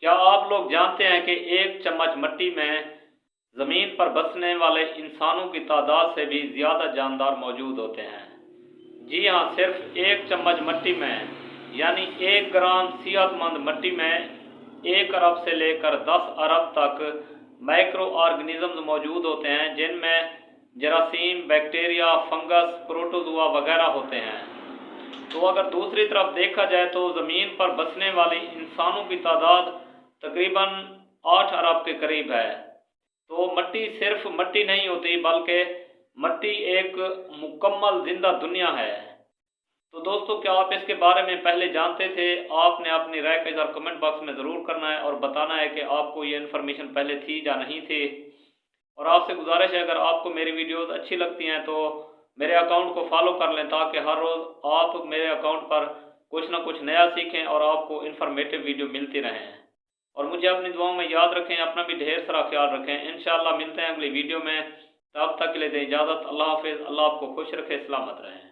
क्या आप लोग जानते हैं कि एक चम्मच मिट्टी में ज़मीन पर बसने वाले इंसानों की तादाद से भी ज़्यादा जानदार मौजूद होते हैं। जी हाँ, सिर्फ एक चम्मच मिट्टी में यानी 1 ग्राम सेहतमंद मिट्टी में 1 अरब से लेकर 10 अरब तक माइक्रो ऑर्गेनिज़म्स मौजूद होते हैं, जिनमें जरासीम, बैक्टीरिया, फंगस, प्रोटोजुआ वगैरह होते हैं। तो अगर दूसरी तरफ देखा जाए तो ज़मीन पर बसने वाले इंसानों की तादाद तकरीबन 8 अरब के करीब है। तो मिट्टी सिर्फ मिट्टी नहीं होती, बल्कि मिट्टी एक मुकम्मल जिंदा दुनिया है। तो दोस्तों, क्या आप इसके बारे में पहले जानते थे? आपने अपनी राय का इज़हार कमेंट बॉक्स में ज़रूर करना है और बताना है कि आपको ये इन्फॉर्मेशन पहले थी या नहीं थी। और आपसे गुजारिश है, अगर आपको मेरी वीडियोस अच्छी लगती हैं तो मेरे अकाउंट को फॉलो कर लें, ताकि हर रोज़ आप मेरे अकाउंट पर कुछ ना कुछ नया सीखें और आपको इन्फॉर्मेटिव वीडियो मिलती रहें। और मुझे अपनी दुआओं में याद रखें, अपना भी ढेर सारा ख्याल रखें। इंशाअल्लाह मिलते हैं अगली वीडियो में, तब तक के लिए दें इजाज़त। अल्लाह हाफिज़। अल्लाह आपको खुश रखे, सलामत रहें।